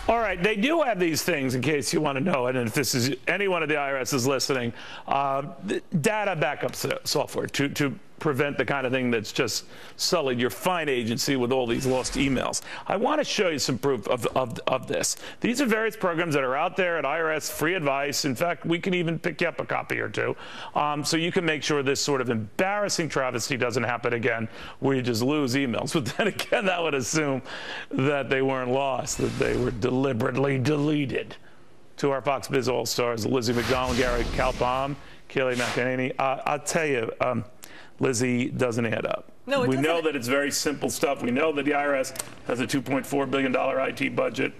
All right, they do have these things in case you want to know it, and if this is anyone at the IRS is listening, data backup software to prevent the kind of thing that's just sullied your fine agency with all these lost emails. I want to show you some proof of this. These are various programs that are out there at IRS, free advice. In fact, we can even pick you up a copy or two, so you can make sure this sort of embarrassing travesty doesn't happen again, where you just lose emails. But then again, that would assume that they weren't lost, that they were deliberately deleted. To our Fox Biz All-Stars, Lizzie McDonald, Gary Kalpam, Kayleigh McEnany. I'll tell you, Lizzie, doesn't add up. No, we know that it's very simple stuff. We know that the IRS has a $2.4 billion IT budget.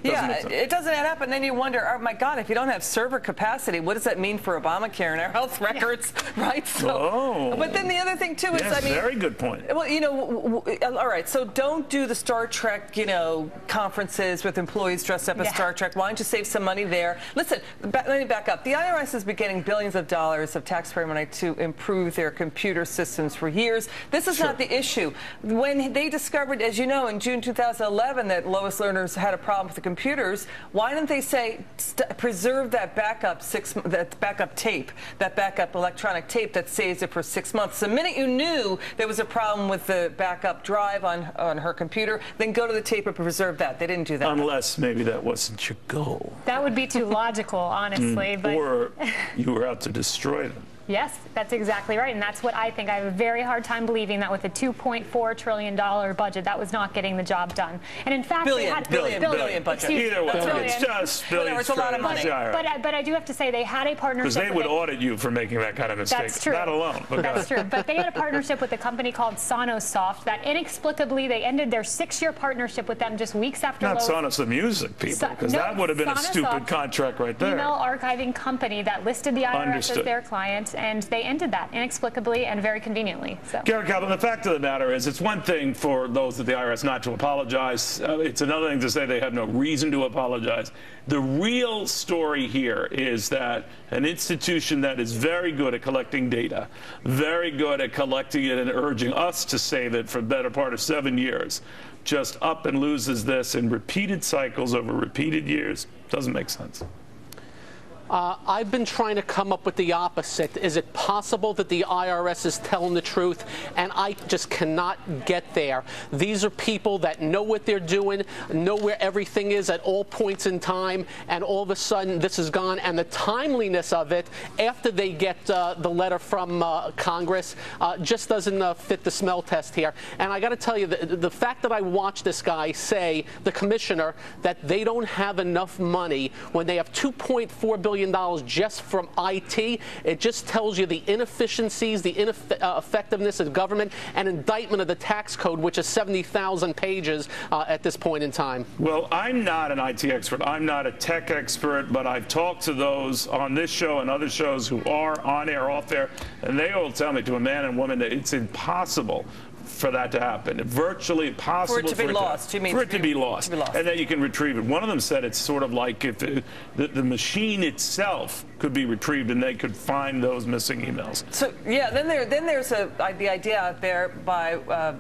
It doesn't add up, and then you wonder, oh my God, if you don't have server capacity, what does that mean for Obamacare and our health records, right? So, but then the other thing too is, I mean, very good point. Well, you know, all right, so don't do the Star Trek, you know, conferences with employees dressed up as Star Trek. Why don't you save some money there? Listen, let me back up. The IRS has been getting billions of dollars of taxpayer money to improve their computer systems for years. This is not the issue. When they discovered, as you know, in June 2011, that Lois Lerner's had a problem with the computers, why didn't they say preserve that backup tape, that backup electronic tape that saves it for 6 months? The minute you knew there was a problem with the backup drive on her computer, then go to the tape and preserve that. They didn't do that. Unless maybe that wasn't your goal. That would be too logical, honestly. But or you were out to destroy them. Yes, that's exactly right, and that's what I think. I have a very hard time believing that with a $2.4 trillion budget, that was not getting the job done. And in fact, billion budget. Either way, it's just billions. It's a lot of money. But I do have to say they had a partnership. Because they would audit you for making that kind of mistake. That's true. Not alone. That's true. But they had a partnership with a company called Sonosoft that inexplicably they ended their 6-year partnership with them just weeks after. Not Sonos the music people, because that would have been a stupid contract right there. Email archiving company that listed the IRS as their client. And they ended that inexplicably and very conveniently. So. Gary Kalpam, the fact of the matter is, it's one thing for those at the IRS not to apologize. It's another thing to say they have no reason to apologize. The real story here is that an institution that is very good at collecting data, very good at collecting it and urging us to save it for the better part of 7 years, just up and loses this in repeated cycles over repeated years. Doesn't make sense. I've been trying to come up with the opposite. Is it possible that the IRS is telling the truth? And I just cannot get there. These are people that know what they're doing, know where everything is at all points in time, and all of a sudden this is gone. And the timeliness of it, after they get the letter from Congress, just doesn't fit the smell test here. And I got to tell you, the fact that I watched this guy say, the commissioner, that they don't have enough money when they have $2.4 billion just from IT, it just tells you the inefficiencies, the ineffectiveness of government, and indictment of the tax code, which is 70,000 pages at this point in time. Well, I'm not an IT expert. I'm not a tech expert, but I've talked to those on this show and other shows who are on air, off air, and they all tell me, to a man and woman, that it's impossible for that to happen. Virtually impossible for it to be lost. You mean for it to be lost, and then you can retrieve it. One of them said it's sort of like if the machine itself could be retrieved and they could find those missing emails. So yeah, then there's the idea out there by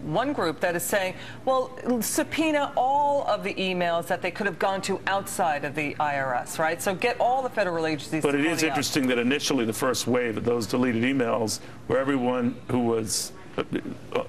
one group that is saying, well, subpoena all of the emails that they could have gone to outside of the IRS, right? So get all the federal agencies. But it is interesting that initially the first wave of those deleted emails were everyone who was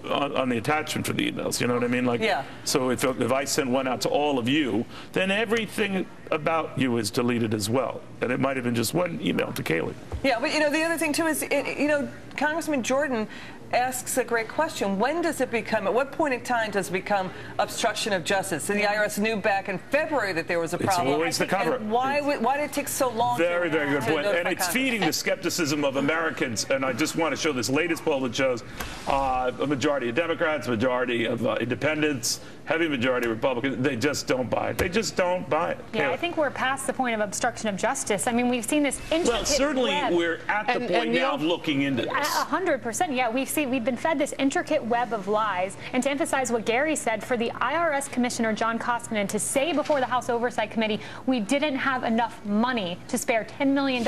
on the attachment for the emails, you know what I mean? Like, so if I send one out to all of you, then everything about you is deleted as well. And it might have been just one email to Kayleigh. Yeah, but you know, the other thing too is, you know, Congressman Jordan asks a great question. When does it become, at what point in time does it become obstruction of justice? And the IRS knew back in February that there was a problem. It's always the cover. Why did it take so long? Very, very good point. And it's feeding the skepticism of Americans. And I just want to show this latest poll that shows a majority of Democrats, majority of independents, heavy majority of Republicans. They just don't buy it. They just don't buy it. Yeah, I think we're past the point of obstruction of justice. I mean, we've seen this intricate Well, certainly web. We're at the point now of looking into this. 100%. Yeah, we've been fed this intricate web of lies. And to emphasize what Gary said, for the IRS Commissioner John Koskinen to say before the House Oversight Committee we didn't have enough money to spare $10 million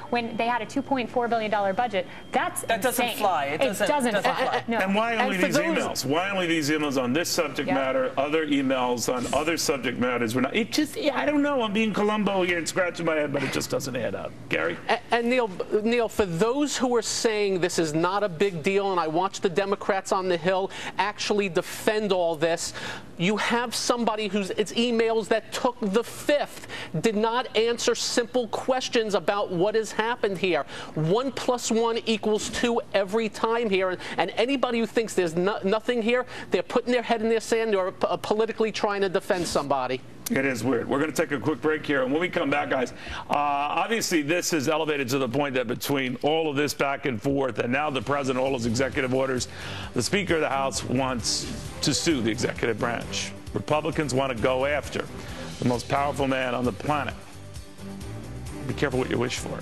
when they had a $2.4 billion budget, that doesn't fly. It doesn't fly. No. And why only these emails? Why only these emails on this subject matter? matter, other emails on other subject matters. We're not. It just, I don't know. I'm being Columbo here and scratching my head, but it just doesn't add up. Gary? And Neil, for those who are saying this is not a big deal, and I watch the Democrats on the Hill actually defend all this, you have somebody whose it's emails that took the fifth, did not answer simple questions about what has happened here. 1 + 1 = 2 every time here, and anybody who thinks there's nothing here, they're putting their head in their sand or politically trying to defend somebody. It is weird. We're going to take a quick break here, and when we come back, guys, obviously this is elevated to the point that between all of this back and forth and now the president, all his executive orders, the Speaker of the House wants to sue the executive branch. Republicans want to go after the most powerful man on the planet. Be careful what you wish for.